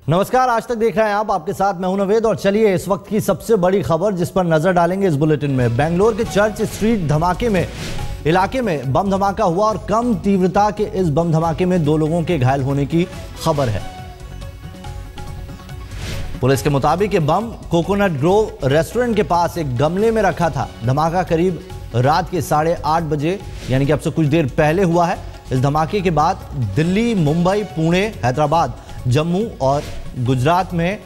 नमस्कार, आज तक देख रहे हैं आप, आपके साथ मैं हूं नवेद। और चलिए इस वक्त की सबसे बड़ी खबर जिस पर नजर डालेंगे इस बुलेटिन में। बेंगलोर के चर्च स्ट्रीट धमाके में इलाके में बम धमाका हुआ और कम तीव्रता के इस बम धमाके में 2 लोगों के घायल होने की खबर है। पुलिस के मुताबिक ये बम कोकोनट ग्रोव रेस्टोरेंट के पास एक गमले में रखा था। धमाका करीब रात के 8:30 बजे यानी कि अब से कुछ देर पहले हुआ है। इस धमाके के बाद दिल्ली, मुंबई, पुणे, हैदराबाद, जम्मू और गुजरात में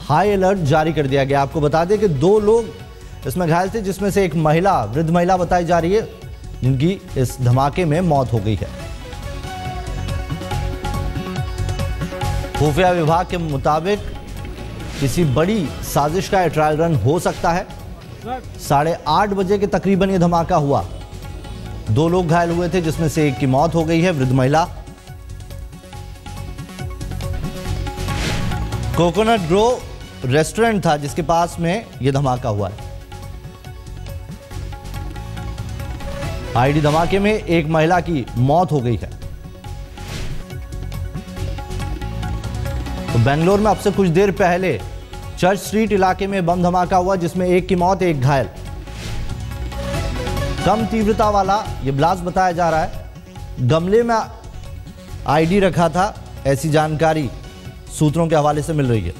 हाई अलर्ट जारी कर दिया गया। आपको बता दें कि 2 लोग इसमें घायल थे, जिसमें से एक महिला, वृद्ध महिला बताई जा रही है, जिनकी इस धमाके में मौत हो गई है। खुफिया विभाग के मुताबिक किसी बड़ी साजिश का ट्रायल रन हो सकता है। 8:30 बजे के तकरीबन यह धमाका हुआ। 2 लोग घायल हुए थे, जिसमें से एक की मौत हो गई है, वृद्ध महिला। कोकोनट ग्रोव रेस्टोरेंट था जिसके पास में यह धमाका हुआ है। आईडी धमाके में एक महिला की मौत हो गई है। तो बेंगलोर में अब से कुछ देर पहले चर्च स्ट्रीट इलाके में बम धमाका हुआ, जिसमें एक की मौत, एक घायल। कम तीव्रता वाला यह ब्लास्ट बताया जा रहा है। गमले में आईडी रखा था, ऐसी जानकारी सूत्रों के हवाले से मिल रही है।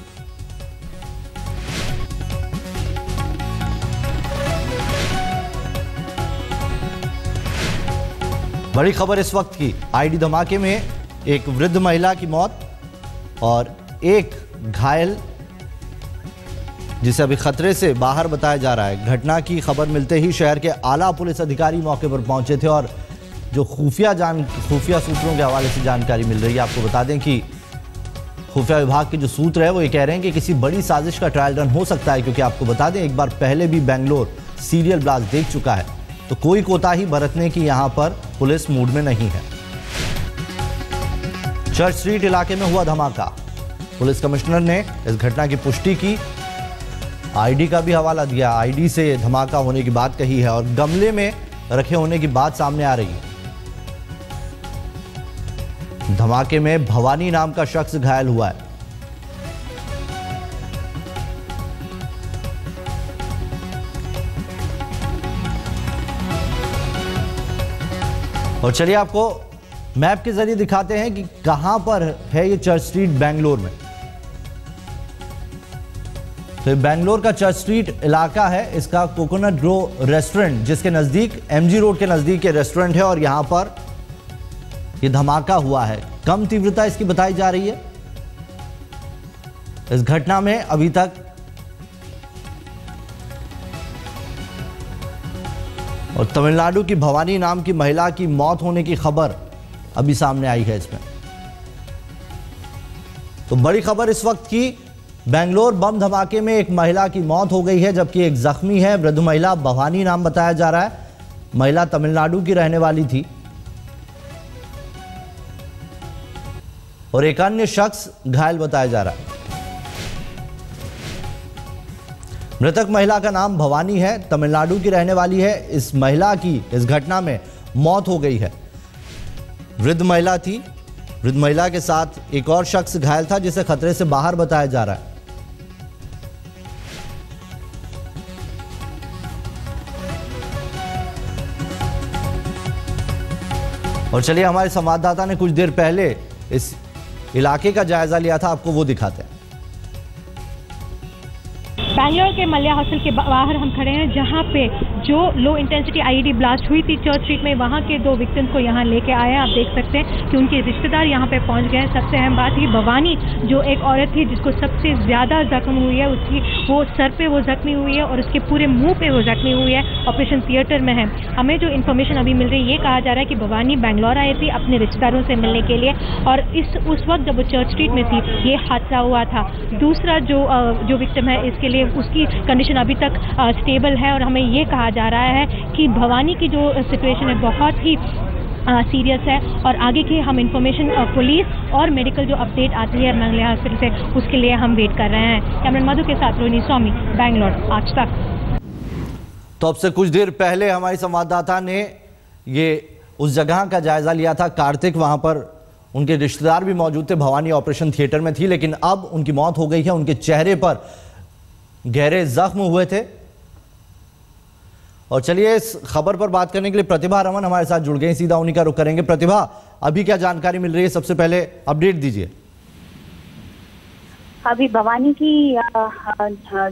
बड़ी खबर इस वक्त की, आईडी धमाके में एक वृद्ध महिला की मौत और एक घायल, जिसे अभी खतरे से बाहर बताया जा रहा है। घटना की खबर मिलते ही शहर के आला पुलिस अधिकारी मौके पर पहुंचे थे और जो खुफिया सूत्रों के हवाले से जानकारी मिल रही है। आपको बता दें कि खुफिया विभाग के जो सूत्र है वो ये कह रहे हैं कि किसी बड़ी साजिश का ट्रायल रन हो सकता है, क्योंकि आपको बता दें एक बार पहले भी बेंगलोर सीरियल ब्लास्ट देख चुका है। तो कोई कोताही बरतने की यहां पर पुलिस मूड में नहीं है। चर्च स्ट्रीट इलाके में हुआ धमाका। पुलिस कमिश्नर ने इस घटना की पुष्टि की, आईडी का भी हवाला दिया। आईडी से धमाका होने की बात कही है और गमले में रखे होने की बात सामने आ रही है। धमाके में भवानी नाम का शख्स घायल हुआ है। और चलिए आपको मैप के जरिए दिखाते हैं कि कहां पर है ये चर्च स्ट्रीट बेंगलोर में। तो बेंगलोर का चर्च स्ट्रीट इलाका है, इसका कोकोनट ग्रोव रेस्टोरेंट, जिसके नजदीक एमजी रोड के नजदीक ये रेस्टोरेंट है और यहां पर ये धमाका हुआ है। कम तीव्रता इसकी बताई जा रही है। इस घटना में अभी तक और तमिलनाडु की भवानी नाम की महिला की मौत होने की खबर अभी सामने आई है इसमें। तो बड़ी खबर इस वक्त की, बेंगलोर बम धमाके में एक महिला की मौत हो गई है, जबकि एक जख्मी है। वृद्ध महिला, भवानी नाम बताया जा रहा है। महिला तमिलनाडु की रहने वाली थी और एक अन्य शख्स घायल बताया जा रहा है। मृतक महिला का नाम भवानी है, तमिलनाडु की रहने वाली है। इस महिला की इस घटना में मौत हो गई है। वृद्ध महिला थी, वृद्ध महिला के साथ एक और शख्स घायल था, जिसे खतरे से बाहर बताया जा रहा है। और चलिए हमारे संवाददाता ने कुछ देर पहले इस इलाके का जायजा लिया था, आपको वो दिखाते हैं। बैंगलोर के मल्या हॉस्टल के बाहर हम खड़े हैं, जहां पे जो लो इंटेंसिटी आईईडी ब्लास्ट हुई थी चर्च स्ट्रीट में, वहां के 2 विक्टिम्स को यहां लेके आए हैं। आप देख सकते हैं कि उनके रिश्तेदार यहां पे पहुंच गए हैं। सबसे अहम बात ही भवानी, जो एक औरत थी जिसको सबसे ज़्यादा जख्म हुई है, उसकी वो सर पे वो जख्मी हुई है और उसके पूरे मुंह पे वो जख्मी हुई है, ऑपरेशन थिएटर में है। हमें जो इन्फॉर्मेशन अभी मिल रही है, ये कहा जा रहा है कि भवानी बेंगलोर आई थी अपने रिश्तेदारों से मिलने के लिए और उस वक्त जब वो चर्च स्ट्रीट में थी ये हादसा हुआ था। दूसरा जो विक्टिम है, इसके लिए उसकी कंडीशन अभी तक स्टेबल है और हमें ये कहा जा रहा है कि भवानी की जो सिचुएशन है बहुत ही सीरियस है और आगे की हम इंफॉर्मेशन पुलिस और मेडिकल जो अपडेट आती है मंगले हॉस्पिटल से, उसके लिए हम वेट कर रहे हैं। कैमरामैन मधु के साथ रोहिणी स्वामी, बेंगलोर आज तक। तो अब से कुछ देर पहले हमारी संवाददाता ने ये उस जगह का जायजा लिया था। कार्तिक वहां पर उनके रिश्तेदार भी मौजूद थे, भवानी ऑपरेशन थिएटर में थी, लेकिन अब उनकी मौत हो गई है। उनके चेहरे पर गहरे जख्म हुए थे। और चलिए इस खबर पर बात करने के लिए प्रतिभा रमन हमारे साथ जुड़ गए, सीधा उन्हीं का रुख करेंगे। प्रतिभा, अभी क्या जानकारी मिल रही है, सबसे पहले अपडेट दीजिए। अभी भवानी की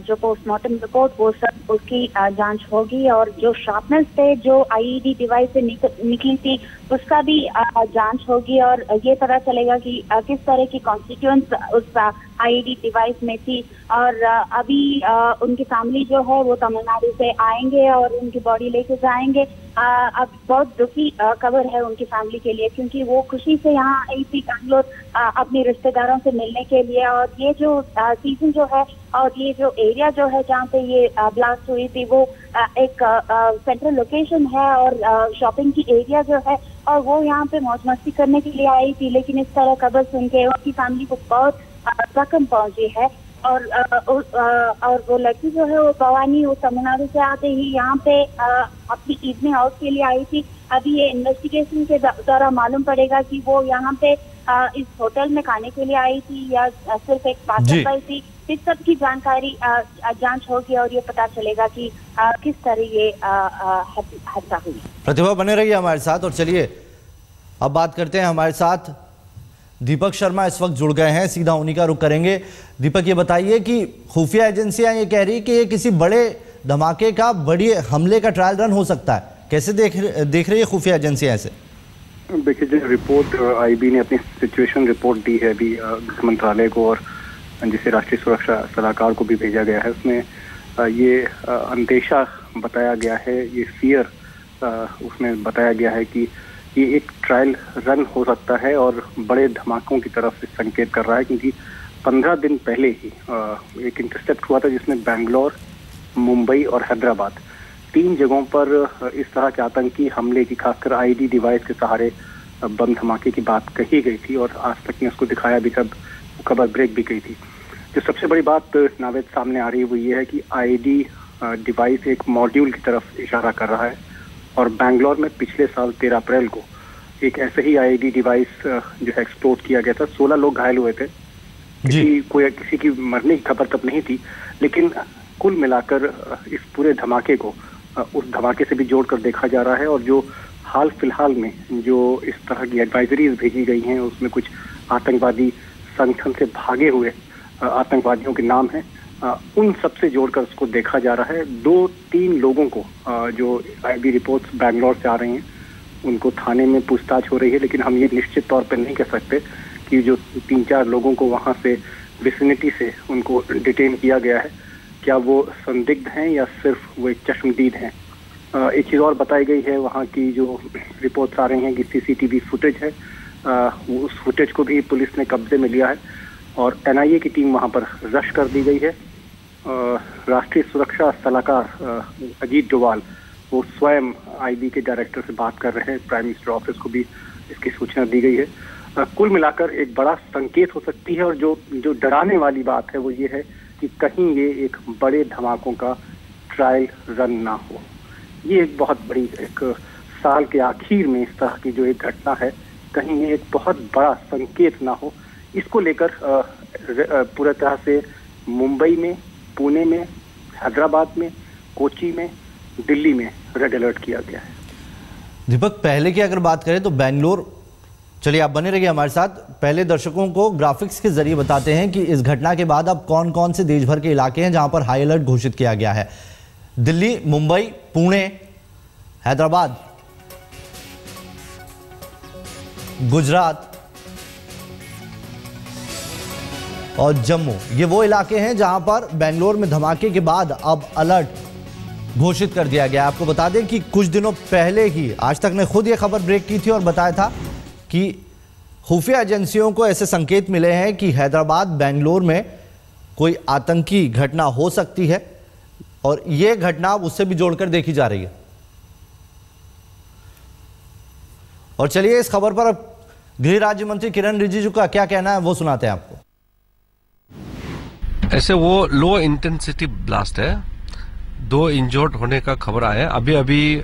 जो पोस्टमार्टम रिपोर्ट वो सब उसकी जांच होगी, और जो शार्पनर्स थे जो आईईडी डिवाइस से निकली थी उसका भी जांच होगी, और ये पता चलेगा कि किस तरह की कॉन्स्टिट्यूएंट्स उस आईईडी डिवाइस में थी। और अभी उनकी फैमिली जो है वो तमिलनाडु से आएंगे और उनकी बॉडी लेके जाएंगे। अब बहुत दुखी खबर है उनकी फैमिली के लिए, क्योंकि वो खुशी से यहाँ आई थी बैंगलोर अपने रिश्तेदारों से मिलने के लिए। और ये जो सीजन जो है और ये जो एरिया जो है जहाँ पे ये ब्लास्ट हुई थी वो एक सेंट्रल लोकेशन है और शॉपिंग की एरिया जो है, और वो यहाँ पे मौज मस्ती करने के लिए आई थी। लेकिन इस तरह खबर सुन के उनकी फैमिली को बहुत जख्म पहुंची है। और वो लड़की जो है वो भवानी वो तमिलनाडु से आते ही यहाँ पे अपनी इवनिंग आउट के लिए आई थी। अभी ये इन्वेस्टिगेशन के द्वारा मालूम पड़ेगा कि वो यहाँ पे इस होटल में खाने के लिए आई थी या सिर्फ एक पार्सल पर थी। इस सब की जानकारी जांच होगी और ये पता चलेगा कि किस तरह ये हादसा हुई। प्रतिभा बने रहिए हमारे साथ। और चलिए अब बात करते हैं, हमारे साथ दीपक शर्मा इस वक्त जुड़ गए हैं, सीधा उन्हीं का रुख करेंगे। दीपक, ये बताइए कि खुफिया एजेंसियां ये कह रही कि ये किसी बड़े धमाके का, बड़ी हमले का ट्रायल रन हो सकता है, कैसे देख रही है खुफिया एजेंसियां ऐसे? देखिए, जो रिपोर्ट आईबी ने अपनी सिचुएशन रिपोर्ट दी है अभी गृह मंत्रालय को और जिसे राष्ट्रीय सुरक्षा सलाहकार को भी भेजा गया है, उसमें ये अंदेशा बताया गया है, ये फियर उसमें बताया गया है कि ये एक ट्रायल रन हो सकता है और बड़े धमाकों की तरफ संकेत कर रहा है। क्योंकि 15 दिन पहले ही एक इंटरसेप्ट हुआ था जिसमें बैंगलोर, मुंबई और हैदराबाद 3 जगहों पर इस तरह के आतंकी हमले की, खासकर आईडी डिवाइस के सहारे बम धमाके की बात कही गई थी और आज तक ने उसको दिखाया भी, तब खबर ब्रेक भी गई थी। जो सबसे बड़ी बात नावेद सामने आ रही है वो ये है कि आईडी डिवाइस एक मॉड्यूल की तरफ इशारा कर रहा है और बैंगलोर में पिछले साल 13 अप्रैल को एक ऐसे ही आईडी डिवाइस जो है एक्सप्लोड किया गया था। 16 लोग घायल हुए थे। किसी की मरने की खबर तब नहीं थी, लेकिन कुल मिलाकर इस पूरे धमाके को उस धमाके से भी जोड़कर देखा जा रहा है। और जो हाल फिलहाल में जो इस तरह की एडवाइजरीज भेजी गई हैं उसमें कुछ आतंकवादी संगठन से भागे हुए आतंकवादियों के नाम हैं, उन सब से जोड़कर उसको देखा जा रहा है। 2-3 लोगों को जो आईबी रिपोर्ट्स बैंगलोर से आ रही हैं उनको थाने में पूछताछ हो रही है, लेकिन हम ये निश्चित तौर पर नहीं कह सकते कि जो 3-4 लोगों को वहाँ से विसिनिटी से उनको डिटेन किया गया है क्या वो संदिग्ध हैं या सिर्फ वो एक चश्मदीद हैं। एक चीज़ और बताई गई है, वहाँ की जो रिपोर्ट्स आ रही हैं कि सीसीटीवी फुटेज है, उस फुटेज को भी पुलिस ने कब्जे में लिया है और एनआईए की टीम वहाँ पर रश कर दी गई है। राष्ट्रीय सुरक्षा सलाहकार अजीत डोवाल वो स्वयं आईबी के डायरेक्टर से बात कर रहे हैं, प्राइम मिनिस्टर ऑफिस को भी इसकी सूचना दी गई है। कुल मिलाकर एक बड़ा संकेत हो सकती है और जो डराने वाली बात है वो ये है कि कहीं ये एक बड़े धमाकों का ट्रायल रन ना हो। ये एक बहुत बड़ी, एक साल के आखिर में इस तरह की जो एक घटना है, कहीं ये एक बहुत बड़ा संकेत ना हो, इसको लेकर पूरी तरह से मुंबई में, पुणे में, हैदराबाद में, कोची में, दिल्ली में रेड अलर्ट किया गया है। दीपक, पहले की अगर बात करें तो बेंगलोर, चलिए आप बने रहिए हमारे साथ, पहले दर्शकों को ग्राफिक्स के जरिए बताते हैं कि इस घटना के बाद अब कौन कौन से देश भर के इलाके हैं जहां पर हाई अलर्ट घोषित किया गया है। दिल्ली, मुंबई, पुणे, हैदराबाद, गुजरात और जम्मू, ये वो इलाके हैं जहां पर बेंगलोर में धमाके के बाद अब अलर्ट घोषित कर दिया गया। आपको बता दें कि कुछ दिनों पहले ही आज तक ने खुद ये खबर ब्रेक की थी और बताया था कि खुफिया एजेंसियों को ऐसे संकेत मिले हैं कि हैदराबाद, बेंगलोर में कोई आतंकी घटना हो सकती है और यह घटना उससे भी जोड़कर देखी जा रही है। और चलिए इस खबर पर अब गृह राज्य मंत्री किरण रिजिजू का क्या कहना है वो सुनाते हैं आपको। ऐसे वो लो इंटेंसिटी ब्लास्ट है, 2 इंजर्ड होने का खबर आया है। अभी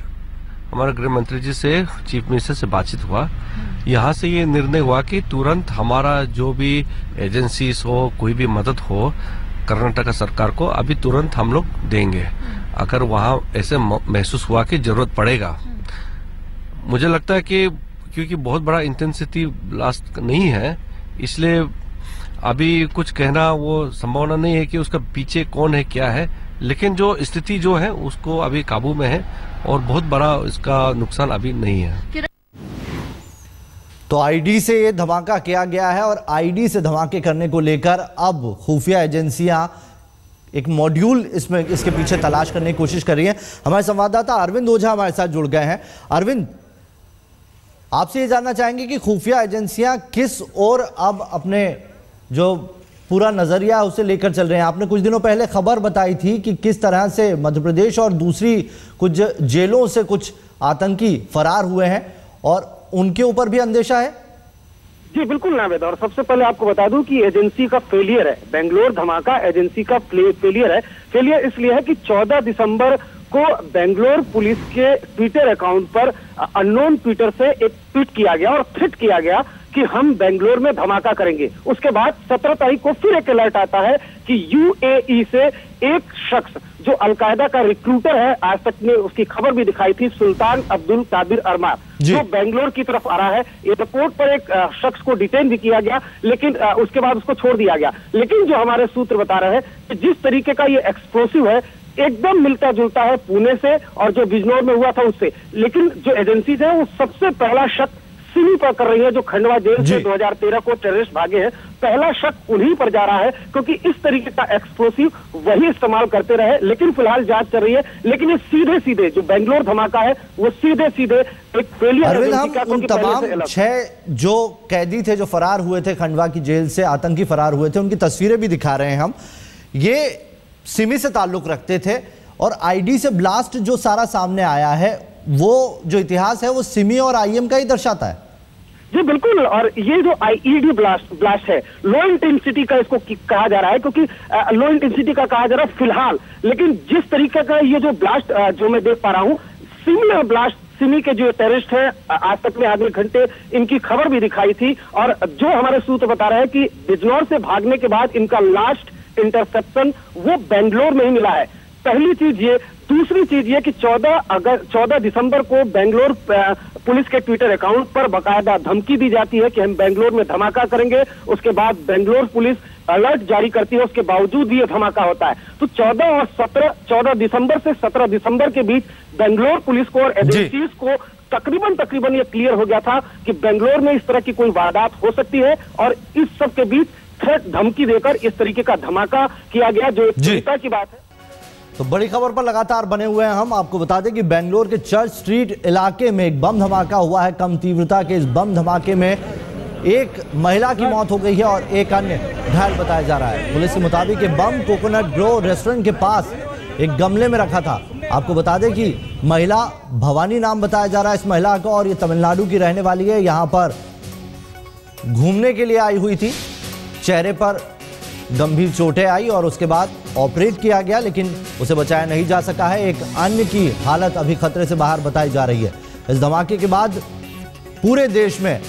हमारे गृह मंत्री जी से, चीफ मिनिस्टर से बातचीत हुआ। यहाँ से ये निर्णय हुआ कि तुरंत हमारा जो भी एजेंसीज हो, कोई भी मदद हो कर्नाटक सरकार को, अभी तुरंत हम लोग देंगे अगर वहाँ ऐसे महसूस हुआ कि जरूरत पड़ेगा। मुझे लगता है कि क्योंकि बहुत बड़ा इंटेंसिटी ब्लास्ट नहीं है, इसलिए अभी कुछ कहना वो संभावना नहीं है कि उसका पीछे कौन है, क्या है, लेकिन जो स्थिति जो है उसको अभी काबू में है और बहुत बड़ा इसका नुकसान अभी नहीं है। तो आईडी से ये धमाका किया गया है और आईडी से धमाके करने को लेकर अब खुफिया एजेंसियां एक मॉड्यूल इसके पीछे तलाश करने की कोशिश कर रही है। हमारे संवाददाता अरविंद ओझा हमारे साथ जुड़ गए हैं। अरविंद, आपसे ये जानना चाहेंगे कि खुफिया एजेंसियां किस ओर अब अपने जो पूरा नजरिया उसे लेकर चल रहे हैं। आपने कुछ दिनों पहले खबर बताई थी कि किस तरह से मध्य प्रदेश और दूसरी कुछ जेलों से कुछ आतंकी फरार हुए हैं और उनके ऊपर भी अंदेशा है। जी बिल्कुल नावेद, और सबसे पहले आपको बता दूं कि एजेंसी का फेलियर है, बेंगलोर धमाका एजेंसी का फेलियर है। फेलियर इसलिए है कि 14 दिसंबर को बेंगलोर पुलिस के ट्विटर अकाउंट पर अननोन ट्विटर से एक ट्वीट किया गया और थ्रेट किया गया कि हम बेंगलोर में धमाका करेंगे। उसके बाद 17 तारीख को फिर एक अलर्ट आता है कि यूएई से एक शख्स जो अलकायदा का रिक्रूटर है, आज तक ने उसकी खबर भी दिखाई थी, सुल्तान अब्दुल कादिर अरमार, जो बेंगलोर की तरफ आ रहा है। एयरपोर्ट पर एक शख्स को डिटेन भी किया गया, लेकिन उसके बाद उसको छोड़ दिया गया। लेकिन जो हमारे सूत्र बता रहे हैं कि जिस तरीके का ये एक्सप्लोसिव है, एकदम मिलता जुलता है पुणे से और जो बिजनौर में हुआ था उससे। लेकिन जो एजेंसीज है वो सबसे पहला शक सिमी पर कर रही है, जो खंडवा जेल से 2013 को टेररिस्ट भागे हैं। पहला शक उन्हीं पर जा रहा है क्योंकि इस तरीके का एक्सप्लोसिव वही इस्तेमाल करते रहे। लेकिन फिलहाल जांच चल रही है, लेकिन ये सीधे सीधे जो बेंगलोर धमाका है वो सीधे सीधे एक फेलियर है। हम तमाम 6 जो कैदी थे जो फरार हुए थे खंडवा की जेल से, आतंकी फरार हुए थे, उनकी तस्वीरें भी दिखा रहे हैं हम। ये सिमी से ताल्लुक रखते थे और आईडी से ब्लास्ट जो सारा सामने आया है वो जो इतिहास है वो सिमी और आईएम का ही दर्शाता है। जी बिल्कुल, और ये जो आईईडी ब्लास्ट है, लो इंटेंसिटी का इसको कहा जा रहा है, क्योंकि लो इंटेंसिटी का कहा जा रहा है फिलहाल। लेकिन जिस तरीके का ये जो ब्लास्ट जो मैं देख पा रहा हूँ, सिमी और ब्लास्ट, सिमी के जो टेररिस्ट हैं, आज तक में आधे घंटे इनकी खबर भी दिखाई थी और जो हमारे सूत्र बता रहे हैं कि बिजनौर से भागने के बाद इनका लास्ट इंटरसेप्शन वो बेंगलोर में ही मिला है। पहली चीज ये। दूसरी चीज ये कि 14 दिसंबर को बेंगलोर पुलिस के ट्विटर अकाउंट पर बकायदा धमकी दी जाती है कि हम बेंगलोर में धमाका करेंगे। उसके बाद बेंगलोर पुलिस अलर्ट जारी करती है, उसके बावजूद भी ये धमाका होता है। तो 14 दिसंबर से 17 दिसंबर के बीच बेंगलोर पुलिस को और एजेंसीज को तकरीबन ये क्लियर हो गया था कि बेंगलोर में इस तरह की कोई वारदात हो सकती है और इस सब के बीच थ्रेट धमकी देकर इस तरीके का धमाका किया गया, जो एक चिंता की बात है। तो बड़ी खबर पर लगातार बने हुए हैं हम। आपको बता दें कि बेंगलोर के चर्च स्ट्रीट इलाके में एक बम धमाका हुआ है। कम तीव्रता के इस बम धमाके में एक महिला की मौत हो गई है और एक अन्य घायल बताया जा रहा है। पुलिस के मुताबिक ये बम कोकोनट ग्रो रेस्टोरेंट के पास एक गमले में रखा था। आपको बता दें कि महिला भवानी नाम बताया जा रहा है इस महिला को और ये तमिलनाडु की रहने वाली है। यहाँ पर घूमने के लिए आई हुई थी। चेहरे पर गंभीर चोटें आई और उसके बाद ऑपरेट किया गया, लेकिन उसे बचाया नहीं जा सका है। एक अन्य की हालत अभी खतरे से बाहर बताई जा रही है। इस धमाके के बाद पूरे देश में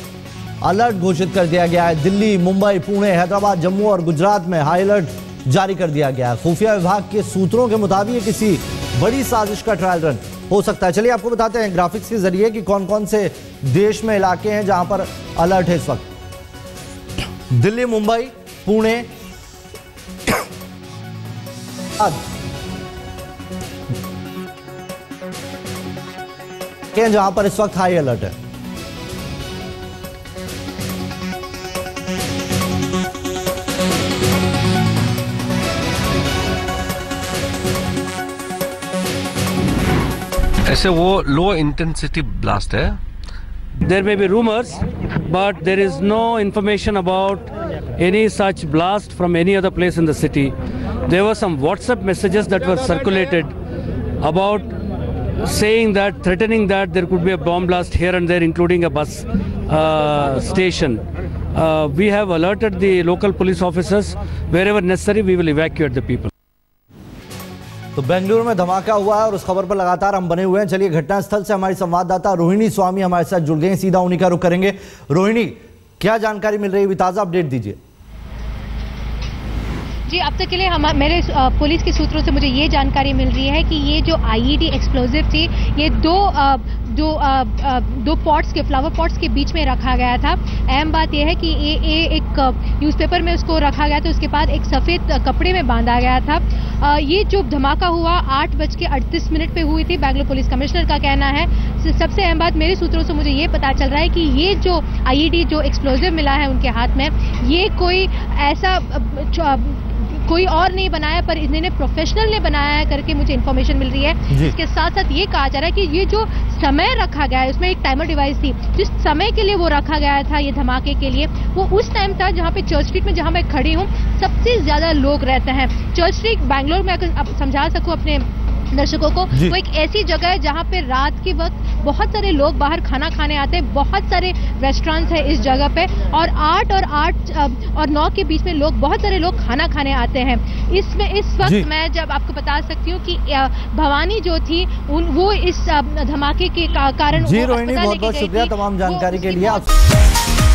अलर्ट घोषित कर दिया गया है। दिल्ली, मुंबई, पुणे, हैदराबाद, जम्मू और गुजरात में हाई अलर्ट जारी कर दिया गया है। खुफिया विभाग के सूत्रों के मुताबिक किसी बड़ी साजिश का ट्रायल रन हो सकता है। चलिए आपको बताते हैं ग्राफिक्स के जरिए कि कौन कौन से देश में इलाके हैं जहां पर अलर्ट है इस वक्त। दिल्ली, मुंबई, पुणे, जहां पर इस वक्त हाई अलर्ट है। ऐसे वो लो इंटेंसिटी ब्लास्ट है। There may be rumors, but there is no information about any such blast from any other place in the city. There were some WhatsApp messages that were circulated about saying that, threatening that there could be a bomb blast here and there, including a bus station. We have alerted the local police officers. Wherever necessary, we will evacuate the people. तो बेंगलुरु में धमाका हुआ है और उस खबर पर लगातार हम बने हुए हैं। चलिए घटनास्थल से हमारी संवाददाता रोहिणी स्वामी हमारे साथ जुड़ गए हैं, सीधा उन्हीं का रुख करेंगे। रोहिणी, क्या जानकारी मिल रही है, ताजा अपडेट दीजिए। जी, अब तक के लिए मेरे पुलिस के सूत्रों से मुझे ये जानकारी मिल रही है कि ये जो आईईडी एक्सप्लोजिव थी ये दो पॉट्स के फ्लावर पॉट्स के बीच में रखा गया था। अहम बात यह है कि ये एक न्यूज़पेपर में उसको रखा गया था, उसके बाद एक सफ़ेद कपड़े में बांधा गया था। ये जो धमाका हुआ 8:38 पे हुई थी, बेंगलुरु पुलिस कमिश्नर का कहना है। सबसे अहम बात मेरे सूत्रों से मुझे ये पता चल रहा है कि ये जो आईईडी जो एक्सप्लोजिव मिला है उनके हाथ में, ये कोई ऐसा कोई और नहीं बनाया पर इन्होंने प्रोफेशनल ने बनाया है करके मुझे इन्फॉर्मेशन मिल रही है। इसके साथ साथ ये कहा जा रहा है कि ये जो समय रखा गया है उसमें एक टाइमर डिवाइस थी, जिस समय के लिए वो रखा गया था ये धमाके के लिए, वो उस टाइम था जहाँ पे चर्च स्ट्रीट में जहाँ मैं खड़ी हूँ सबसे ज्यादा लोग रहते हैं। चर्च स्ट्रीट बेंगलोर में अगर समझा सकूँ अपने दर्शकों को, वो एक ऐसी जगह है जहाँ पे रात के वक्त बहुत सारे लोग बाहर खाना खाने आते हैं, बहुत सारे रेस्टोरेंट्स हैं इस जगह पे, और 8 और 9 के बीच में बहुत सारे लोग खाना खाने आते हैं। इसमें इस वक्त मैं जब आपको बता सकती हूँ कि भवानी जो थी वो इस धमाके के कारण जी रोहिणी, बहुत बहुत शुक्रिया तमाम जानकारी के लिए।